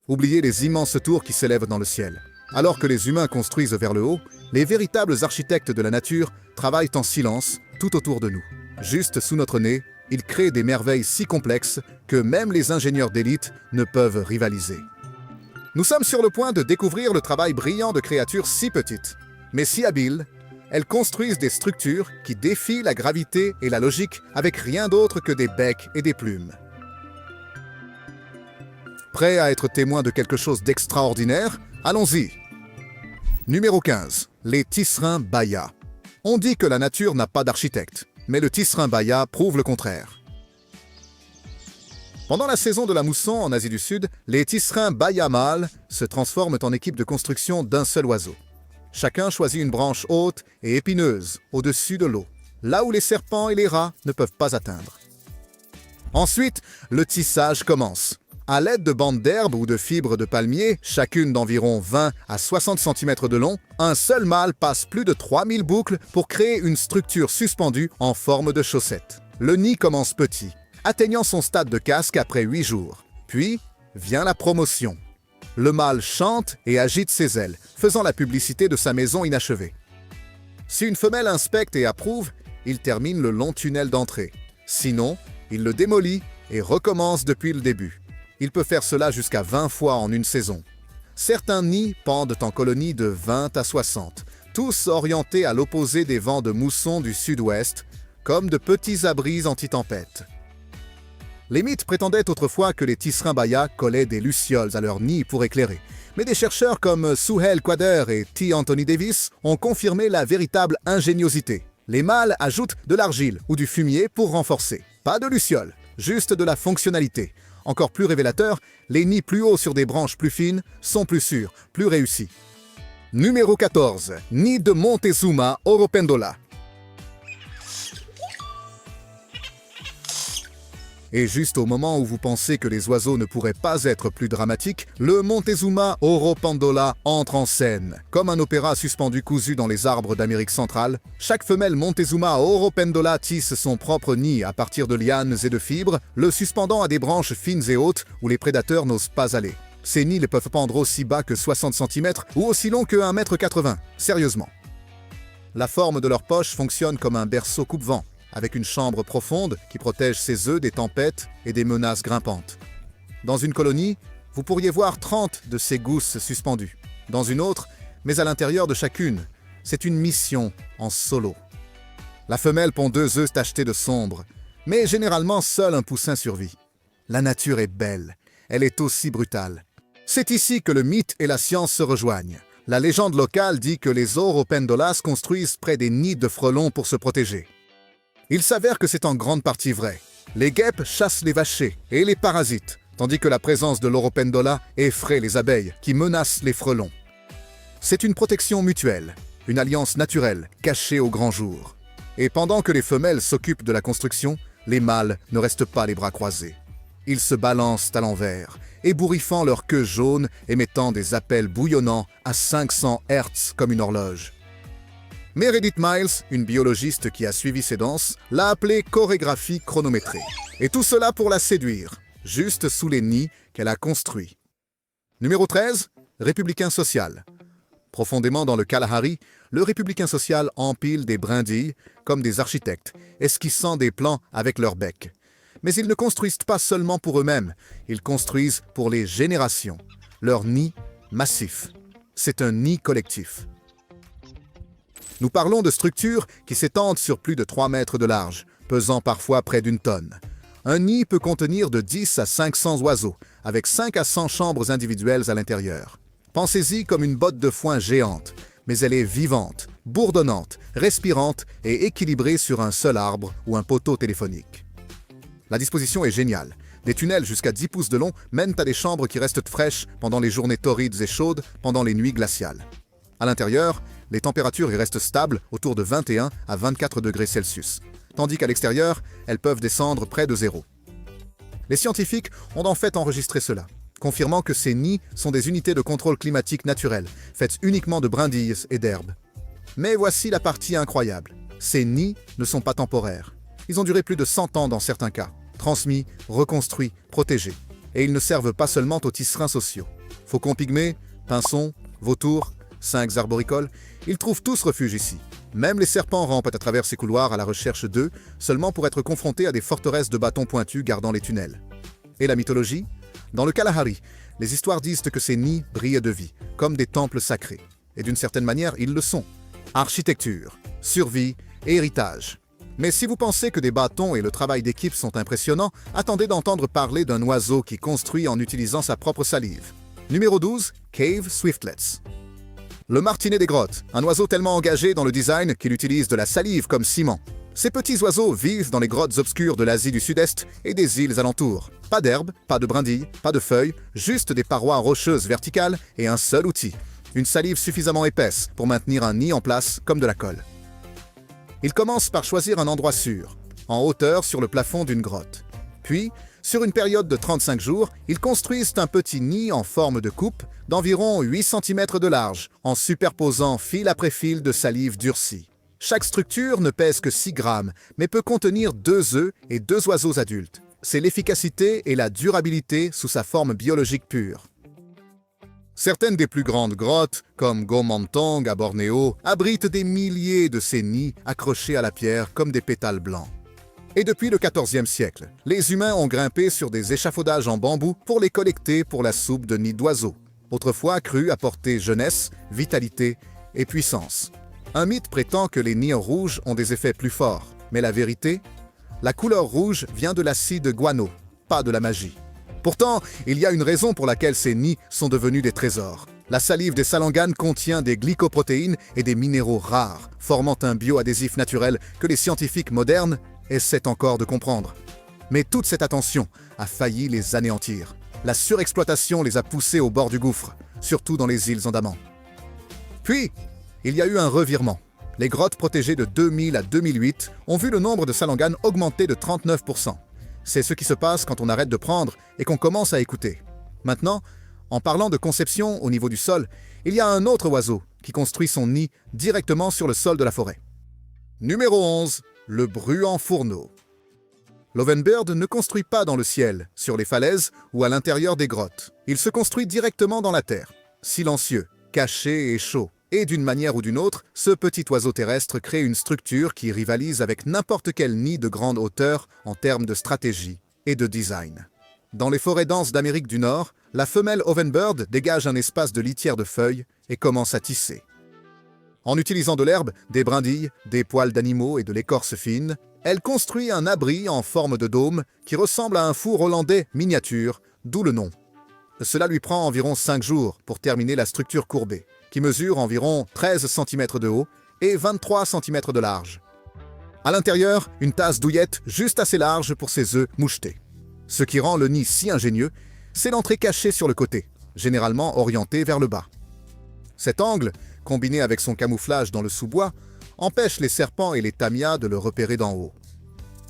Oubliez les immenses tours qui s'élèvent dans le ciel. Alors que les humains construisent vers le haut, les véritables architectes de la nature travaillent en silence tout autour de nous. Juste sous notre nez, ils créent des merveilles si complexes que même les ingénieurs d'élite ne peuvent rivaliser. Nous sommes sur le point de découvrir le travail brillant de créatures si petites, mais si habiles. Elles construisent des structures qui défient la gravité et la logique avec rien d'autre que des becs et des plumes. Prêt à être témoin de quelque chose d'extraordinaire? Allons-y! Numéro 15. Les tisserands Baya. On dit que la nature n'a pas d'architecte, mais le tisserand Baya prouve le contraire. Pendant la saison de la mousson en Asie du Sud, les tisserands Baya mâles se transforment en équipe de construction d'un seul oiseau. Chacun choisit une branche haute et épineuse au-dessus de l'eau, là où les serpents et les rats ne peuvent pas atteindre. Ensuite, le tissage commence. À l'aide de bandes d'herbe ou de fibres de palmier, chacune d'environ 20 à 60 cm de long, un seul mâle passe plus de 3000 boucles pour créer une structure suspendue en forme de chaussette. Le nid commence petit, atteignant son stade de casque après 8 jours. Puis vient la promotion. Le mâle chante et agite ses ailes, faisant la publicité de sa maison inachevée. Si une femelle inspecte et approuve, il termine le long tunnel d'entrée. Sinon, il le démolit et recommence depuis le début. Il peut faire cela jusqu'à 20 fois en une saison. Certains nids pendent en colonies de 20 à 60, tous orientés à l'opposé des vents de mousson du sud-ouest, comme de petits abris anti-tempête. Les mythes prétendaient autrefois que les tisserands Baya collaient des lucioles à leur nid pour éclairer. Mais des chercheurs comme Suhail Quader et T. Anthony Davis ont confirmé la véritable ingéniosité. Les mâles ajoutent de l'argile ou du fumier pour renforcer. Pas de lucioles, juste de la fonctionnalité. Encore plus révélateur, les nids plus hauts sur des branches plus fines sont plus sûrs, plus réussis. Numéro 14. Nid de Montezuma Oropendola. Et juste au moment où vous pensez que les oiseaux ne pourraient pas être plus dramatiques, le Montezuma Oropendola entre en scène. Comme un opéra suspendu cousu dans les arbres d'Amérique centrale, chaque femelle Montezuma Oropendola tisse son propre nid à partir de lianes et de fibres, le suspendant à des branches fines et hautes où les prédateurs n'osent pas aller. Ces nids les peuvent pendre aussi bas que 60 cm ou aussi long que 1,80 m. Sérieusement. La forme de leur poche fonctionne comme un berceau coupe-vent, avec une chambre profonde qui protège ses œufs des tempêtes et des menaces grimpantes. Dans une colonie, vous pourriez voir 30 de ces gousses suspendues. Dans une autre, mais à l'intérieur de chacune, c'est une mission en solo. La femelle pond 2 œufs tachetés de sombre, mais généralement seul un poussin survit. La nature est belle, elle est aussi brutale. C'est ici que le mythe et la science se rejoignent. La légende locale dit que les Oropendolas construisent près des nids de frelons pour se protéger. Il s'avère que c'est en grande partie vrai. Les guêpes chassent les vachers et les parasites, tandis que la présence de l'Oropendola effraie les abeilles qui menacent les frelons. C'est une protection mutuelle, une alliance naturelle cachée au grand jour. Et pendant que les femelles s'occupent de la construction, les mâles ne restent pas les bras croisés. Ils se balancent à l'envers, ébouriffant leur queue jaune, émettant des appels bouillonnants à 500 Hz comme une horloge. Meredith Miles, une biologiste qui a suivi ces danses, l'a appelée chorégraphie chronométrée. Et tout cela pour la séduire, juste sous les nids qu'elle a construits. Numéro 13. Républicain social. Profondément dans le Kalahari, le républicain social empile des brindilles comme des architectes, esquissant des plans avec leur bec. Mais ils ne construisent pas seulement pour eux-mêmes, ils construisent pour les générations. Leur nid massif. C'est un nid collectif. Nous parlons de structures qui s'étendent sur plus de 3 mètres de large, pesant parfois près d'1 tonne. Un nid peut contenir de 10 à 500 oiseaux, avec 5 à 100 chambres individuelles à l'intérieur. Pensez-y comme une botte de foin géante, mais elle est vivante, bourdonnante, respirante et équilibrée sur un seul arbre ou un poteau téléphonique. La disposition est géniale. Des tunnels jusqu'à 10 pouces de long mènent à des chambres qui restent fraîches pendant les journées torrides et chaudes, pendant les nuits glaciales. À l'intérieur, les températures y restent stables autour de 21 à 24 degrés Celsius, tandis qu'à l'extérieur, elles peuvent descendre près de zéro. Les scientifiques ont en fait enregistré cela, confirmant que ces nids sont des unités de contrôle climatique naturelles, faites uniquement de brindilles et d'herbes. Mais voici la partie incroyable. Ces nids ne sont pas temporaires. Ils ont duré plus de 100 ans dans certains cas, transmis, reconstruits, protégés. Et ils ne servent pas seulement aux tisserands sociaux. Faucons pygmées, pinsons, vautours, sphinx arboricoles, ils trouvent tous refuge ici. Même les serpents rampent à travers ces couloirs à la recherche d'eux, seulement pour être confrontés à des forteresses de bâtons pointus gardant les tunnels. Et la mythologie? Dans le Kalahari, les histoires disent que ces nids brillent de vie, comme des temples sacrés. Et d'une certaine manière, ils le sont. Architecture, survie et héritage. Mais si vous pensez que des bâtons et le travail d'équipe sont impressionnants, attendez d'entendre parler d'un oiseau qui construit en utilisant sa propre salive. Numéro 12, Cave Swiftlets. Le martinet des grottes, un oiseau tellement engagé dans le design qu'il utilise de la salive comme ciment. Ces petits oiseaux vivent dans les grottes obscures de l'Asie du Sud-Est et des îles alentours. Pas d'herbe, pas de brindilles, pas de feuilles, juste des parois rocheuses verticales et un seul outil. Une salive suffisamment épaisse pour maintenir un nid en place comme de la colle. Ils commencent par choisir un endroit sûr, en hauteur sur le plafond d'une grotte. Puis, sur une période de 35 jours, ils construisent un petit nid en forme de coupe d'environ 8 cm de large, en superposant fil après fil de salive durcie. Chaque structure ne pèse que 6 grammes, mais peut contenir 2 œufs et 2 oiseaux adultes. C'est l'efficacité et la durabilité sous sa forme biologique pure. Certaines des plus grandes grottes, comme Gomantong à Bornéo, abritent des milliers de ces nids accrochés à la pierre comme des pétales blancs. Et depuis le XIVe siècle, les humains ont grimpé sur des échafaudages en bambou pour les collecter pour la soupe de nids d'oiseaux, autrefois cru apporter jeunesse, vitalité et puissance. Un mythe prétend que les nids rouges ont des effets plus forts, mais la vérité? La couleur rouge vient de l'acide guano, pas de la magie. Pourtant, il y a une raison pour laquelle ces nids sont devenus des trésors. La salive des salanganes contient des glycoprotéines et des minéraux rares, formant un bioadhésif naturel que les scientifiques modernes essaient encore de comprendre. Mais toute cette attention a failli les anéantir. La surexploitation les a poussés au bord du gouffre, surtout dans les îles Andaman. Puis, il y a eu un revirement. Les grottes protégées de 2000 à 2008 ont vu le nombre de salanganes augmenter de 39%. C'est ce qui se passe quand on arrête de prendre et qu'on commence à écouter. Maintenant, en parlant de conception au niveau du sol, il y a un autre oiseau qui construit son nid directement sur le sol de la forêt. Numéro 11, le bruant fourneau. L'ovenbird ne construit pas dans le ciel, sur les falaises ou à l'intérieur des grottes. Il se construit directement dans la terre, silencieux, caché et chaud. Et d'une manière ou d'une autre, ce petit oiseau terrestre crée une structure qui rivalise avec n'importe quel nid de grande hauteur en termes de stratégie et de design. Dans les forêts denses d'Amérique du Nord, la femelle ovenbird dégage un espace de litière de feuilles et commence à tisser. En utilisant de l'herbe, des brindilles, des poils d'animaux et de l'écorce fine, elle construit un abri en forme de dôme qui ressemble à un four hollandais miniature, d'où le nom. Cela lui prend environ 5 jours pour terminer la structure courbée, qui mesure environ 13 cm de haut et 23 cm de large. À l'intérieur, une tasse douillette juste assez large pour ses œufs mouchetés. Ce qui rend le nid si ingénieux, c'est l'entrée cachée sur le côté, généralement orientée vers le bas. Cet angle, combiné avec son camouflage dans le sous-bois, empêche les serpents et les tamias de le repérer d'en haut.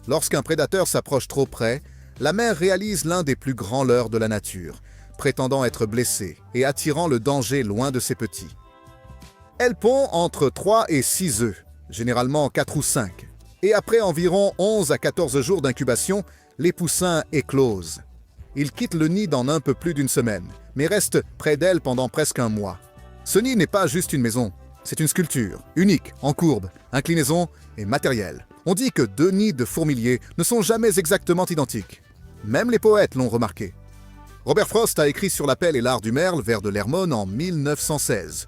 Lorsqu'un prédateur s'approche trop près, la mère réalise l'un des plus grands leurres de la nature, prétendant être blessée et attirant le danger loin de ses petits. Elle pond entre 3 et 6 œufs, généralement 4 ou 5, et après environ 11 à 14 jours d'incubation, les poussins éclosent. Ils quittent le nid dans un peu plus d'une semaine, mais restent près d'elle pendant presque un mois. Ce nid n'est pas juste une maison, c'est une sculpture, unique, en courbe, inclinaison et matérielle. On dit que 2 nids de fourmiliers ne sont jamais exactement identiques. Même les poètes l'ont remarqué. Robert Frost a écrit sur la pelle et l'art du merle vers de l'Hermone en 1916.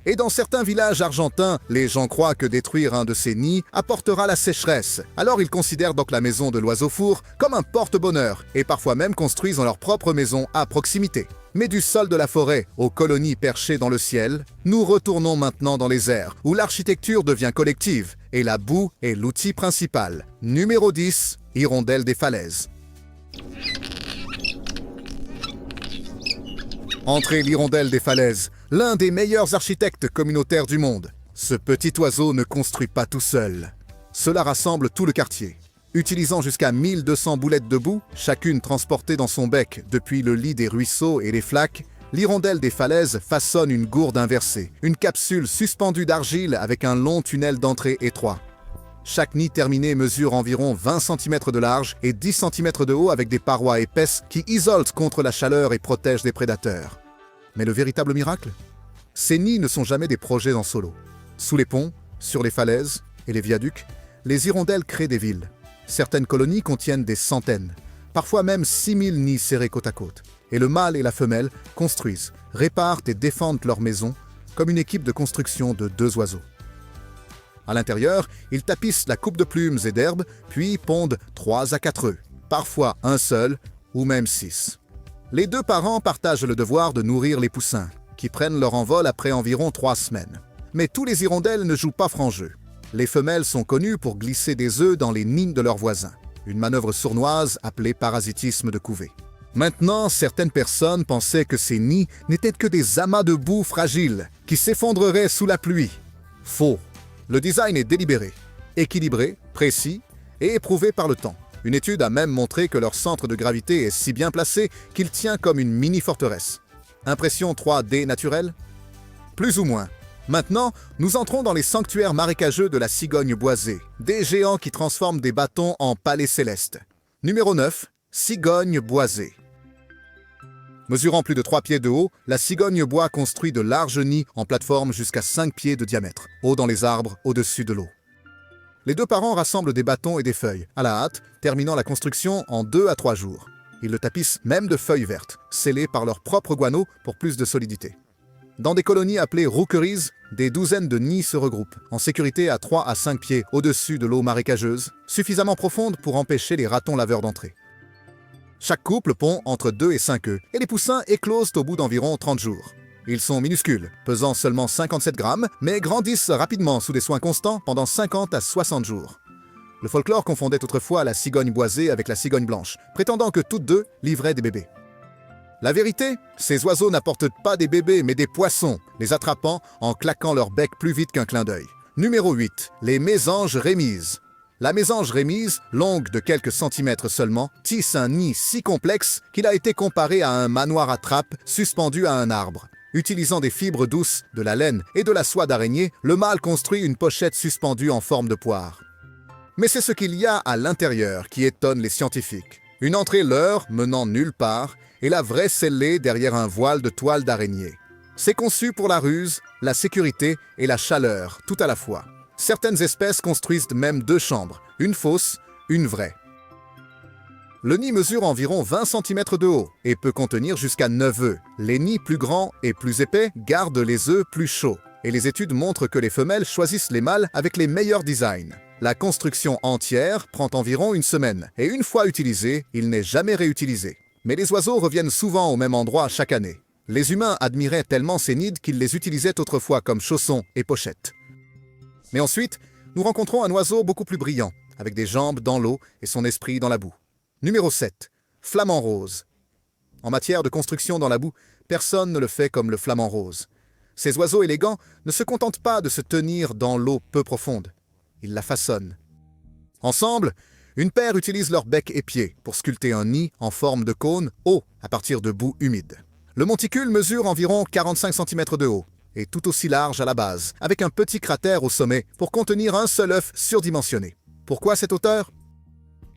Et dans certains villages argentins, les gens croient que détruire un de ces nids apportera la sécheresse. Alors ils considèrent donc la maison de l'oiseau-four comme un porte-bonheur et parfois même construisent leur propre maison à proximité. Mais du sol de la forêt aux colonies perchées dans le ciel, nous retournons maintenant dans les airs, où l'architecture devient collective et la boue est l'outil principal. Numéro 10, hirondelle des falaises. Entrez l'hirondelle des falaises, l'un des meilleurs architectes communautaires du monde. Ce petit oiseau ne construit pas tout seul. Cela rassemble tout le quartier. Utilisant jusqu'à 1200 boulettes de boue, chacune transportée dans son bec depuis le lit des ruisseaux et les flaques, l'hirondelle des falaises façonne une gourde inversée, une capsule suspendue d'argile avec un long tunnel d'entrée étroit. Chaque nid terminé mesure environ 20 cm de large et 10 cm de haut avec des parois épaisses qui isolent contre la chaleur et protègent des prédateurs. Mais le véritable miracle? Ces nids ne sont jamais des projets en solo. Sous les ponts, sur les falaises et les viaducs, les hirondelles créent des villes. Certaines colonies contiennent des centaines, parfois même 6000 nids serrés côte à côte. Et le mâle et la femelle construisent, réparent et défendent leur maison comme une équipe de construction de 2 oiseaux. À l'intérieur, ils tapissent la coupe de plumes et d'herbes, puis pondent 3 à 4 œufs, parfois un seul ou même 6. Les 2 parents partagent le devoir de nourrir les poussins, qui prennent leur envol après environ 3 semaines. Mais tous les hirondelles ne jouent pas franc jeu. Les femelles sont connues pour glisser des œufs dans les nids de leurs voisins, une manœuvre sournoise appelée parasitisme de couvée. Maintenant, certaines personnes pensaient que ces nids n'étaient que des amas de boue fragiles qui s'effondreraient sous la pluie. Faux. Le design est délibéré, équilibré, précis et éprouvé par le temps. Une étude a même montré que leur centre de gravité est si bien placé qu'il tient comme une mini-forteresse. Impression 3D naturelle? Plus ou moins. Maintenant, nous entrons dans les sanctuaires marécageux de la cigogne boisée, des géants qui transforment des bâtons en palais célestes. Numéro 9. Cigogne boisée. Mesurant plus de 3 pieds de haut, la cigogne bois construit de larges nids en plateforme jusqu'à 5 pieds de diamètre, haut dans les arbres, au-dessus de l'eau. Les 2 parents rassemblent des bâtons et des feuilles, à la hâte, terminant la construction en 2 à 3 jours. Ils le tapissent même de feuilles vertes, scellées par leur propre guano pour plus de solidité. Dans des colonies appelées rookeries, des douzaines de nids se regroupent, en sécurité à 3 à 5 pieds au-dessus de l'eau marécageuse, suffisamment profonde pour empêcher les ratons laveurs d'entrer. Chaque couple pond entre 2 et 5 œufs, et les poussins éclosent au bout d'environ 30 jours. Ils sont minuscules, pesant seulement 57 grammes, mais grandissent rapidement sous des soins constants pendant 50 à 60 jours. Le folklore confondait autrefois la cigogne boisée avec la cigogne blanche, prétendant que toutes 2 livraient des bébés. La vérité, ces oiseaux n'apportent pas des bébés, mais des poissons, les attrapant en claquant leur bec plus vite qu'un clin d'œil. Numéro 8. Les mésanges rémises. La mésange rémise, longue de quelques centimètres seulement, tisse un nid si complexe qu'il a été comparé à un manoir à trappe suspendu à un arbre. Utilisant des fibres douces, de la laine et de la soie d'araignée, le mâle construit une pochette suspendue en forme de poire. Mais c'est ce qu'il y a à l'intérieur qui étonne les scientifiques. Une entrée leurre menant nulle part et la vraie scellée derrière un voile de toile d'araignée. C'est conçu pour la ruse, la sécurité et la chaleur, tout à la fois. Certaines espèces construisent même 2 chambres, une fausse, une vraie. Le nid mesure environ 20 cm de haut et peut contenir jusqu'à 9 œufs. Les nids plus grands et plus épais gardent les œufs plus chauds. Et les études montrent que les femelles choisissent les mâles avec les meilleurs designs. La construction entière prend environ 1 semaine et une fois utilisé, il n'est jamais réutilisé. Mais les oiseaux reviennent souvent au même endroit chaque année. Les humains admiraient tellement ces nids qu'ils les utilisaient autrefois comme chaussons et pochettes. Mais ensuite, nous rencontrons un oiseau beaucoup plus brillant, avec des jambes dans l'eau et son esprit dans la boue. Numéro 7. Flamant rose. En matière de construction dans la boue, personne ne le fait comme le flamant rose. Ces oiseaux élégants ne se contentent pas de se tenir dans l'eau peu profonde. Ils la façonnent. Ensemble, une paire utilise leur bec et pieds pour sculpter un nid en forme de cône haut à partir de boue humide. Le monticule mesure environ 45 cm de haut et tout aussi large à la base, avec un petit cratère au sommet pour contenir un seul œuf surdimensionné. Pourquoi cette hauteur?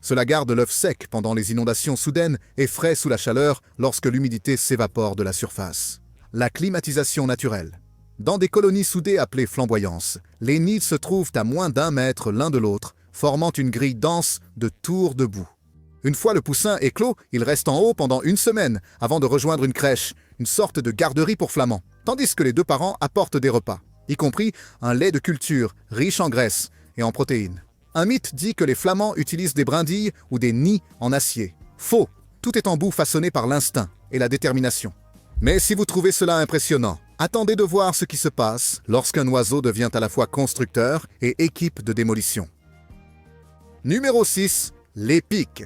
Cela garde l'œuf sec pendant les inondations soudaines et frais sous la chaleur lorsque l'humidité s'évapore de la surface. La climatisation naturelle. Dans des colonies soudées appelées flamboyances, les nids se trouvent à moins d'1 mètre l'un de l'autre, formant une grille dense de tours de boue. Une fois le poussin éclos, il reste en haut pendant 1 semaine avant de rejoindre une crèche, une sorte de garderie pour flamands, tandis que les 2 parents apportent des repas, y compris un lait de culture riche en graisse et en protéines. Un mythe dit que les flamands utilisent des brindilles ou des nids en acier. Faux, tout est en boue façonné par l'instinct et la détermination. Mais si vous trouvez cela impressionnant, attendez de voir ce qui se passe lorsqu'un oiseau devient à la fois constructeur et équipe de démolition. Numéro 6. Les pics.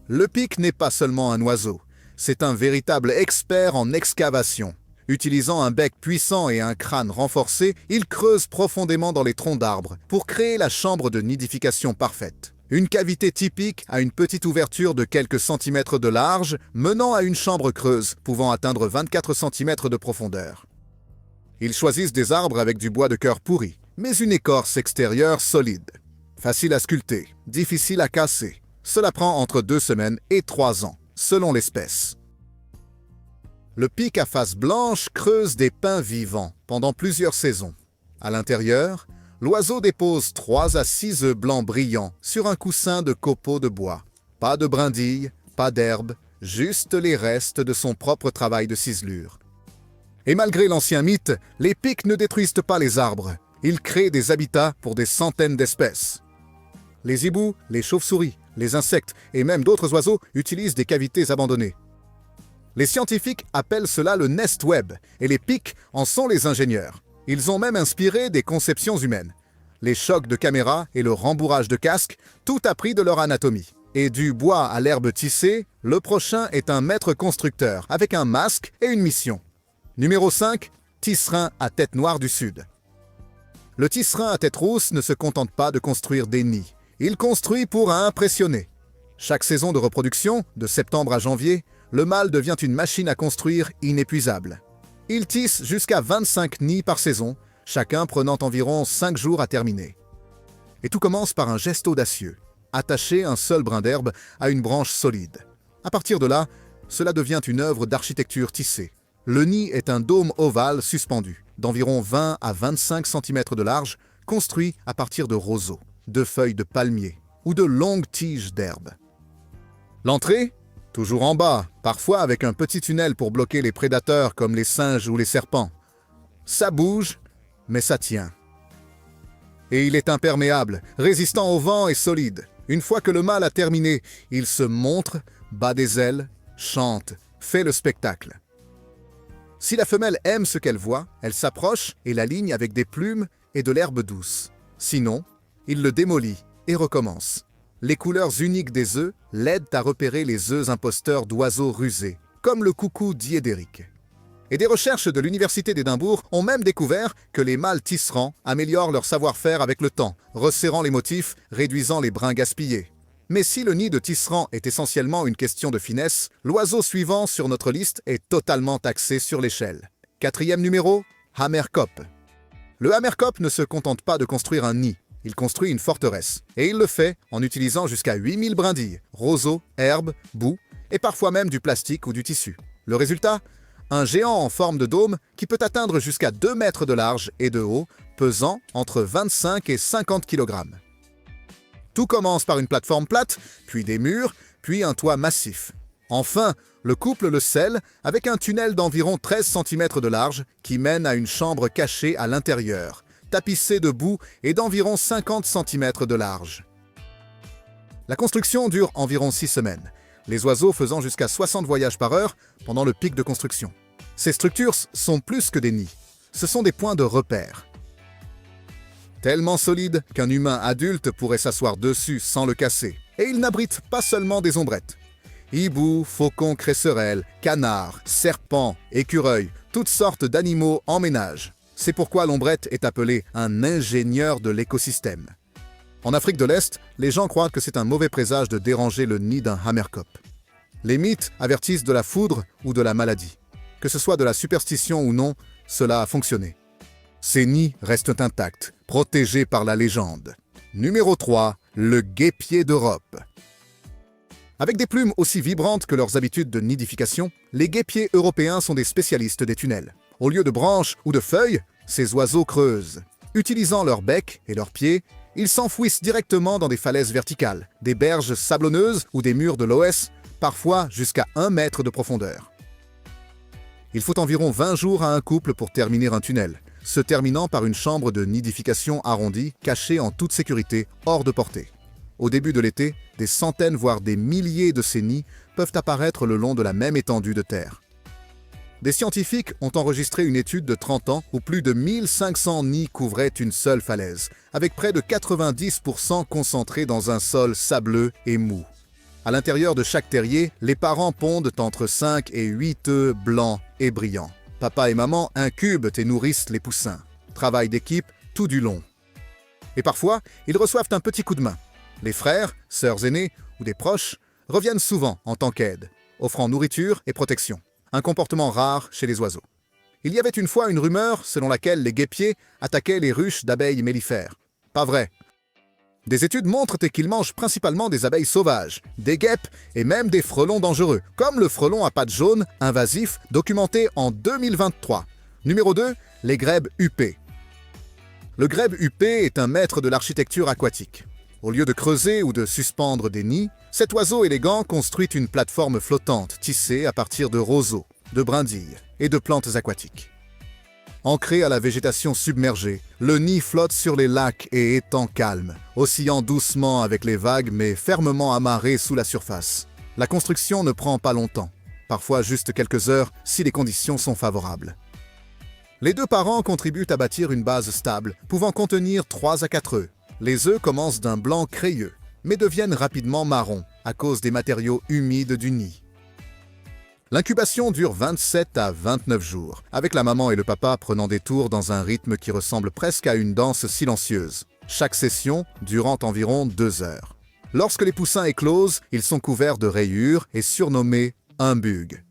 Le pic n'est pas seulement un oiseau, c'est un véritable expert en excavation. Utilisant un bec puissant et un crâne renforcé, il creuse profondément dans les troncs d'arbres pour créer la chambre de nidification parfaite. Une cavité typique a une petite ouverture de quelques centimètres de large, menant à une chambre creuse pouvant atteindre 24 cm de profondeur. Ils choisissent des arbres avec du bois de cœur pourri, mais une écorce extérieure solide. Facile à sculpter, difficile à casser. Cela prend entre 2 semaines et 3 ans, selon l'espèce. Le pic à face blanche creuse des pins vivants pendant plusieurs saisons. À l'intérieur, l'oiseau dépose 3 à 6 œufs blancs brillants sur un coussin de copeaux de bois. Pas de brindilles, pas d'herbe, juste les restes de son propre travail de ciselure. Et malgré l'ancien mythe, les pics ne détruisent pas les arbres. Ils créent des habitats pour des centaines d'espèces. Les hiboux, les chauves-souris, les insectes et même d'autres oiseaux utilisent des cavités abandonnées. Les scientifiques appellent cela le nest web et les pics en sont les ingénieurs. Ils ont même inspiré des conceptions humaines. Les chocs de caméra et le rembourrage de casques, tout appris de leur anatomie. Et du bois à l'herbe tissée, le prochain est un maître constructeur avec un masque et une mission. Numéro 5, tisserin à tête noire du Sud. Le tisserin à tête rousse ne se contente pas de construire des nids. Il construit pour impressionner. Chaque saison de reproduction, de septembre à janvier, le mâle devient une machine à construire inépuisable. Il tisse jusqu'à 25 nids par saison, chacun prenant environ 5 jours à terminer. Et tout commence par un geste audacieux, attacher un seul brin d'herbe à une branche solide. À partir de là, cela devient une œuvre d'architecture tissée. Le nid est un dôme ovale suspendu, d'environ 20 à 25 cm de large, construit à partir de roseaux, de feuilles de palmier ou de longues tiges d'herbe. L'entrée, toujours en bas, parfois avec un petit tunnel pour bloquer les prédateurs comme les singes ou les serpents. Ça bouge, mais ça tient. Et il est imperméable, résistant au vent et solide. Une fois que le mâle a terminé, il se montre, bat des ailes, chante, fait le spectacle. Si la femelle aime ce qu'elle voit, elle s'approche et l'aligne avec des plumes et de l'herbe douce. Sinon, il le démolit et recommence. Les couleurs uniques des œufs l'aident à repérer les œufs imposteurs d'oiseaux rusés, comme le coucou diédérique. Et des recherches de l'Université d'Édimbourg ont même découvert que les mâles tisserands améliorent leur savoir-faire avec le temps, resserrant les motifs, réduisant les brins gaspillés. Mais si le nid de tisserand est essentiellement une question de finesse, l'oiseau suivant sur notre liste est totalement axé sur l'échelle. 4e numéro, Hamerkop. Le Hamerkop ne se contente pas de construire un nid, il construit une forteresse. Et il le fait en utilisant jusqu'à 8000 brindilles, roseaux, herbes, boue et parfois même du plastique ou du tissu. Le résultat ? Un géant en forme de dôme qui peut atteindre jusqu'à 2 mètres de large et de haut, pesant entre 25 et 50 kg. Tout commence par une plateforme plate, puis des murs, puis un toit massif. Enfin, le couple le scelle avec un tunnel d'environ 13 cm de large qui mène à une chambre cachée à l'intérieur, tapissée de boue et d'environ 50 cm de large. La construction dure environ 6 semaines, les oiseaux faisant jusqu'à 60 voyages par heure pendant le pic de construction. Ces structures sont plus que des nids, ce sont des points de repère. Tellement solide qu'un humain adulte pourrait s'asseoir dessus sans le casser. Et il n'abrite pas seulement des ombrettes. Hiboux, faucons, cresserelles, canards, serpents, écureuils, toutes sortes d'animaux emménagent. C'est pourquoi l'ombrette est appelée un ingénieur de l'écosystème. En Afrique de l'Est, les gens croient que c'est un mauvais présage de déranger le nid d'un Hamerkop. Les mythes avertissent de la foudre ou de la maladie. Que ce soit de la superstition ou non, cela a fonctionné. Ces nids restent intacts, protégés par la légende. Numéro 3, le guêpier d'Europe. Avec des plumes aussi vibrantes que leurs habitudes de nidification, les guêpiers européens sont des spécialistes des tunnels. Au lieu de branches ou de feuilles, ces oiseaux creusent. Utilisant leur bec et leurs pieds, ils s'enfouissent directement dans des falaises verticales, des berges sablonneuses ou des murs de l'OS, parfois jusqu'à 1 mètre de profondeur. Il faut environ 20 jours à un couple pour terminer un tunnel, se terminant par une chambre de nidification arrondie, cachée en toute sécurité, hors de portée. Au début de l'été, des centaines voire des milliers de ces nids peuvent apparaître le long de la même étendue de terre. Des scientifiques ont enregistré une étude de 30 ans où plus de 1500 nids couvraient une seule falaise, avec près de 90% concentrés dans un sol sableux et mou. À l'intérieur de chaque terrier, les parents pondent entre 5 et 8 œufs blancs et brillants. Papa et maman incubent et nourrissent les poussins. Travail d'équipe tout du long. Et parfois, ils reçoivent un petit coup de main. Les frères, sœurs aînées ou des proches reviennent souvent en tant qu'aide, offrant nourriture et protection. Un comportement rare chez les oiseaux. Il y avait une fois une rumeur selon laquelle les guêpiers attaquaient les ruches d'abeilles mellifères. Pas vrai. Des études montrent qu'ils mangent principalement des abeilles sauvages, des guêpes et même des frelons dangereux, comme le frelon à pattes jaunes invasif documenté en 2023. Numéro 2, les grèbes huppées. Le grèbe huppé est un maître de l'architecture aquatique. Au lieu de creuser ou de suspendre des nids, cet oiseau élégant construit une plateforme flottante tissée à partir de roseaux, de brindilles et de plantes aquatiques. Ancré à la végétation submergée, le nid flotte sur les lacs et étangs calmes, oscillant doucement avec les vagues mais fermement amarré sous la surface. La construction ne prend pas longtemps, parfois juste quelques heures si les conditions sont favorables. Les deux parents contribuent à bâtir une base stable, pouvant contenir 3 à 4 œufs. Les œufs commencent d'un blanc crayeux, mais deviennent rapidement marrons à cause des matériaux humides du nid. L'incubation dure 27 à 29 jours, avec la maman et le papa prenant des tours dans un rythme qui ressemble presque à une danse silencieuse, chaque session durant environ 2 heures. Lorsque les poussins éclosent, ils sont couverts de rayures et surnommés un bug.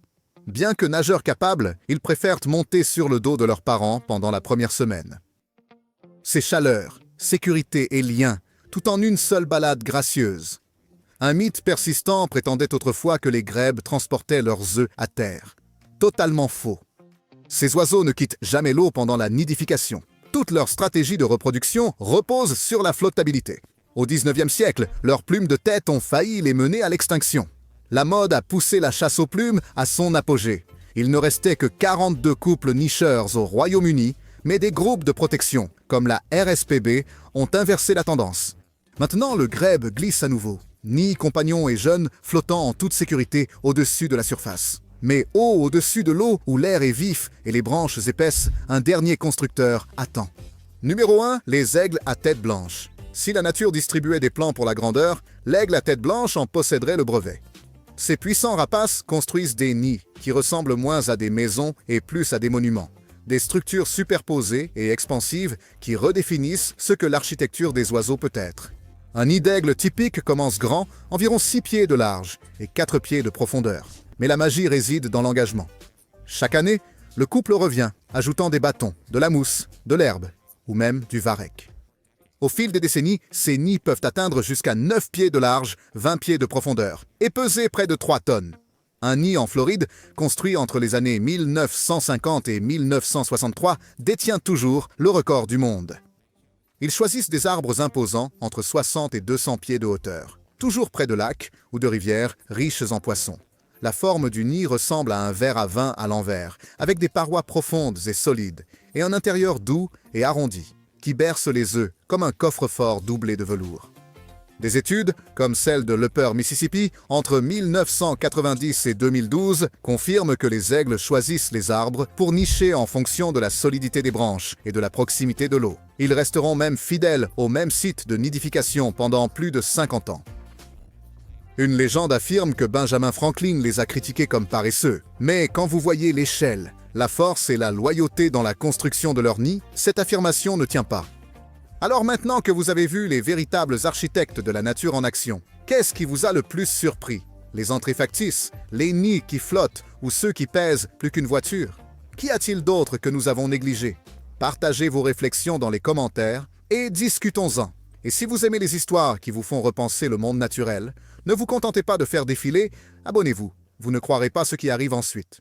Bien que nageurs capables, ils préfèrent monter sur le dos de leurs parents pendant la première semaine. C'est chaleur, sécurité et lien, tout en une seule balade gracieuse. Un mythe persistant prétendait autrefois que les grèbes transportaient leurs œufs à terre. Totalement faux. Ces oiseaux ne quittent jamais l'eau pendant la nidification. Toute leur stratégie de reproduction repose sur la flottabilité. Au XIXe siècle, leurs plumes de tête ont failli les mener à l'extinction. La mode a poussé la chasse aux plumes à son apogée. Il ne restait que 42 couples nicheurs au Royaume-Uni, mais des groupes de protection, comme la RSPB, ont inversé la tendance. Maintenant, le grèbe glisse à nouveau. Nids, compagnons et jeunes flottant en toute sécurité au-dessus de la surface. Mais haut au-dessus de l'eau où l'air est vif et les branches épaisses, un dernier constructeur attend. Numéro 1, les aigles à tête blanche. Si la nature distribuait des plans pour la grandeur, l'aigle à tête blanche en posséderait le brevet. Ces puissants rapaces construisent des nids qui ressemblent moins à des maisons et plus à des monuments. Des structures superposées et expansives qui redéfinissent ce que l'architecture des oiseaux peut être. Un nid d'aigle typique commence grand, environ 6 pieds de large et 4 pieds de profondeur. Mais la magie réside dans l'engagement. Chaque année, le couple revient, ajoutant des bâtons, de la mousse, de l'herbe ou même du varech. Au fil des décennies, ces nids peuvent atteindre jusqu'à 9 pieds de large, 20 pieds de profondeur et peser près de 3 tonnes. Un nid en Floride, construit entre les années 1950 et 1963, détient toujours le record du monde. Ils choisissent des arbres imposants entre 60 et 200 pieds de hauteur, toujours près de lacs ou de rivières riches en poissons. La forme du nid ressemble à un verre à vin à l'envers, avec des parois profondes et solides, et un intérieur doux et arrondi, qui berce les œufs comme un coffre-fort doublé de velours. Des études, comme celle de l'Upper Mississippi, entre 1990 et 2012, confirment que les aigles choisissent les arbres pour nicher en fonction de la solidité des branches et de la proximité de l'eau. Ils resteront même fidèles au même site de nidification pendant plus de 50 ans. Une légende affirme que Benjamin Franklin les a critiqués comme paresseux. Mais quand vous voyez l'échelle, la force et la loyauté dans la construction de leur nid, cette affirmation ne tient pas. Alors maintenant que vous avez vu les véritables architectes de la nature en action, qu'est-ce qui vous a le plus surpris? Les entrées factices, les nids qui flottent ou ceux qui pèsent plus qu'une voiture? Qu'y a-t-il d'autre que nous avons négligé? Partagez vos réflexions dans les commentaires et discutons-en. Et si vous aimez les histoires qui vous font repenser le monde naturel, ne vous contentez pas de faire défiler, abonnez-vous. Vous ne croirez pas ce qui arrive ensuite.